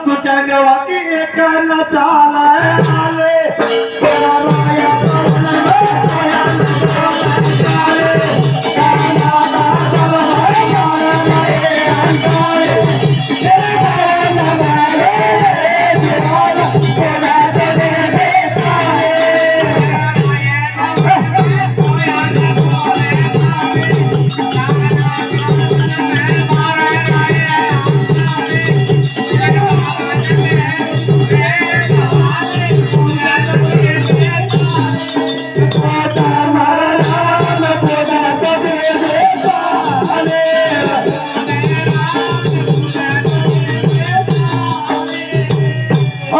सुचंगवा की एक न चाले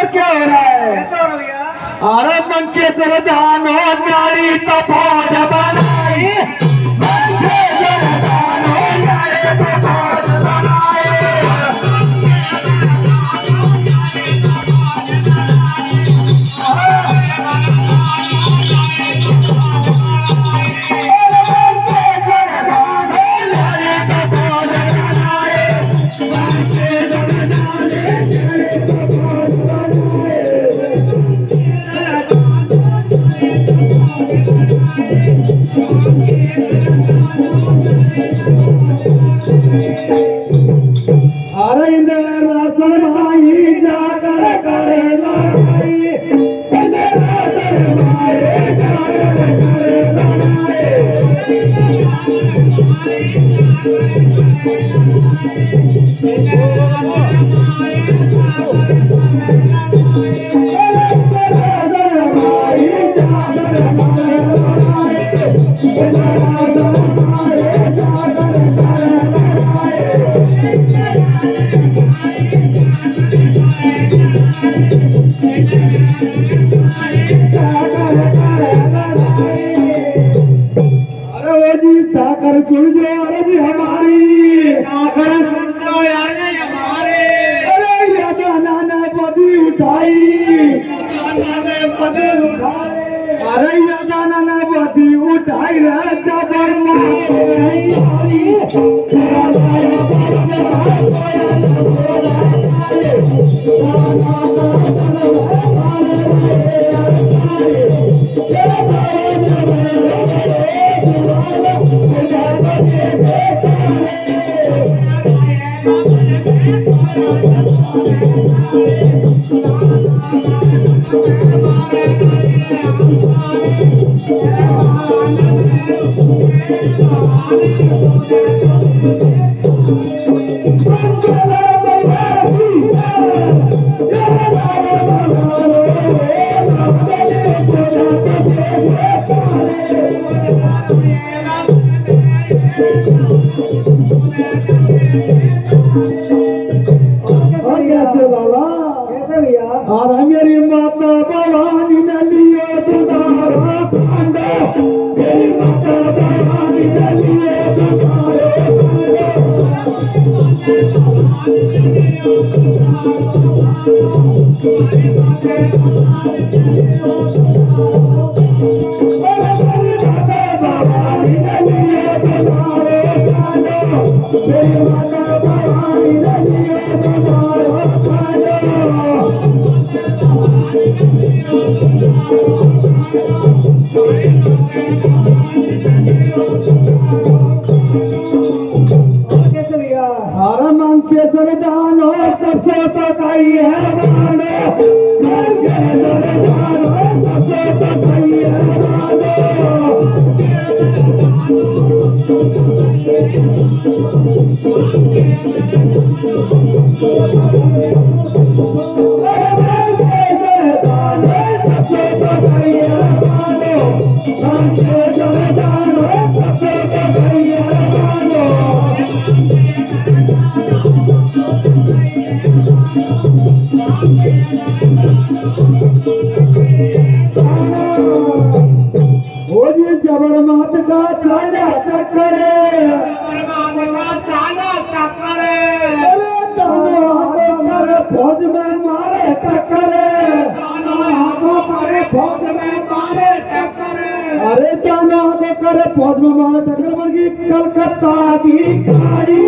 तेरा राया अरे मन के सरदानो न्यारी तो फौज बनाई मन के सरदानो न्यारी तो फौज बनाई अरे इंदिरा शर्माई जाकर करे लड़ाई इंदिरा शर्माई जाकर करे ताकर सुन जो अर्जी हमारी ताकर सुन जो अर्जी हमारी अरे यादा नाना पदी उठाई अरे यादा नाना पदी उठाई रे जबर और मेरी माता भवानी ने लिए तुम्हारा पांडा मेरी माता भवानी ने लिए सरदानो सबसे पकाई है सबसे पकाई है जबर मात का चाला चक्कर फौज में मारे टक्कर फौज में मारे टक्कर अरे ताना को करे फौज में मारा टक्कर बन गई कलकत्ता की गाड़ी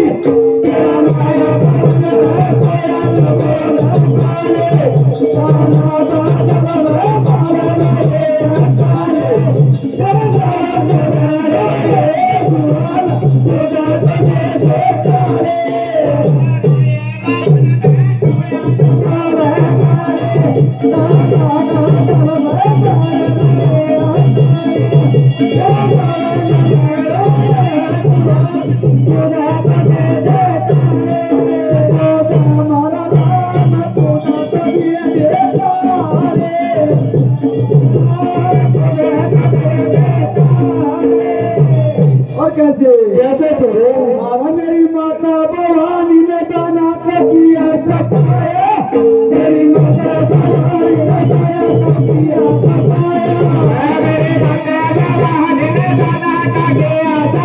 कैसे चले मारा मेरी माता भवानी ने दाना का किया सफाया मेरी माता भवानी ने दाना का किया सफाया मेरी माता भवानी ने दाना का किया सफाया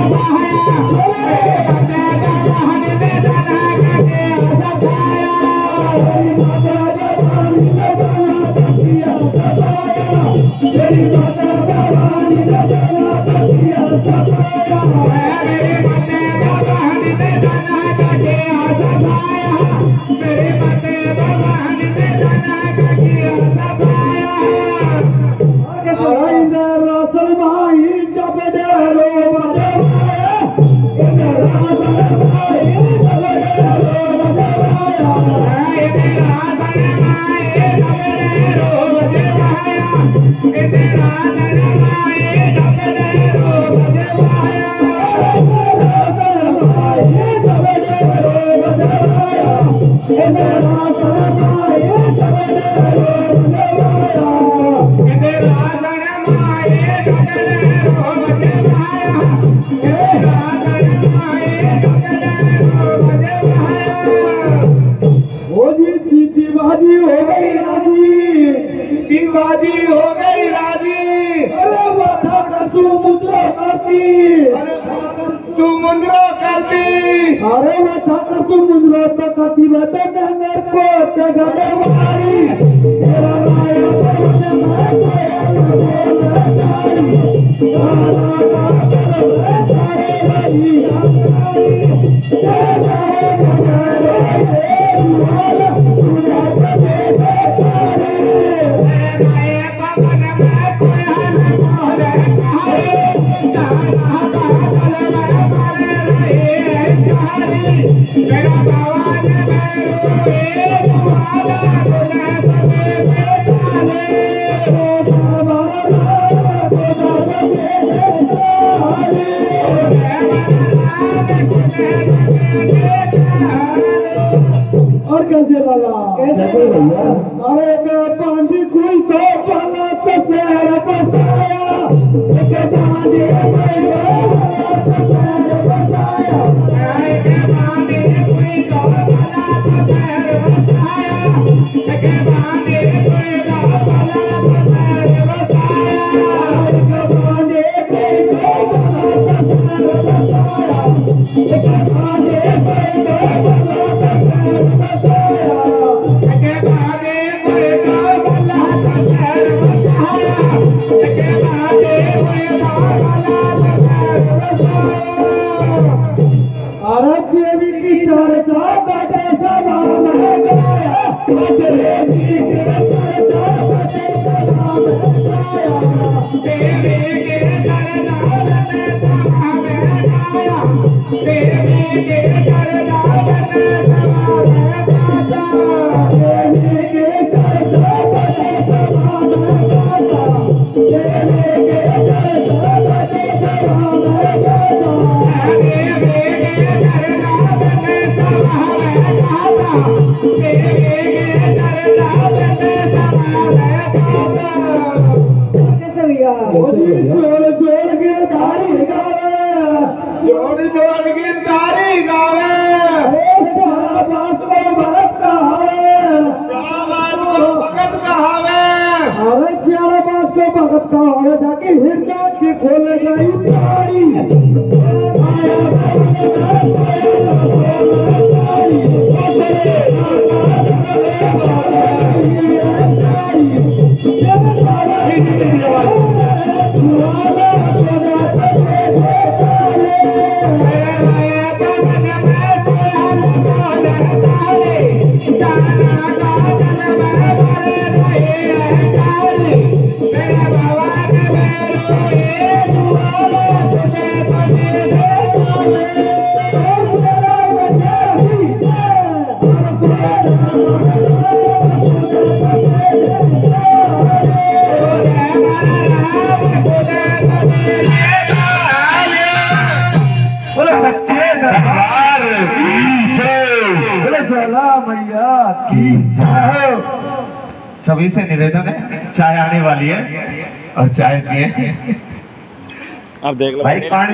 मेरी माता भवानी ने दाना का किया सफाया मेरी माता भवानी ने दाना का किया सफाया मेरी माता भवानी ने दाना का किया सफाया मेरे माते भवानी ने दाना का किया सफाया मेरे माते भवानी ने दाना का किया सफाया इंदर रासल माई जब डेरो बजवाया इंदर रासल माई जब डेरो बजवाया इंदर रासल माई जब डेरो बजवाया इंदर रासल माई जब डेरो बजवाया बाजी हो गई राजी अरे वाथा कर सुमुद्रा करती सुमुद्रा करती अरे वाथा कर सुमुद्रा करती बता नंगर को तगड़े मारी तेरा माया परवने और कैसे वाला कैसे भैया अरे पांडी कोई तो पाला तो शहर बसाया एक पांडी कोई तो पाला तो शहर बसाया एक पांडी कोई तो पाला तो शहर बसाया एक पांडी कोई तो पाला तो शहर बसाया एक पांडी कोई तो पाला अरब देवी की चर्चा बड़े सभा में गाया जलेबी की चर्चा बड़े सभा में गाया देवी की चर्चा बड़े सभा में गाया देवी की चर्चा बड़े सभा में गाया देवी की चर्चा बड़े सभा में गाया देवी की चर्चा बड़े सभा में गाया जोड़ जोड़ गिरधारी गावे शाहबाज को भगत कहावे अरे शाहबाज को भगत कहावे जाके हिरना की खोले गई तारी दरबार की जय। बोले ज्वाला मैया की जय। सभी से निवेदन है, चाय आने वाली है और चाय पिए। आप देख लो भाई।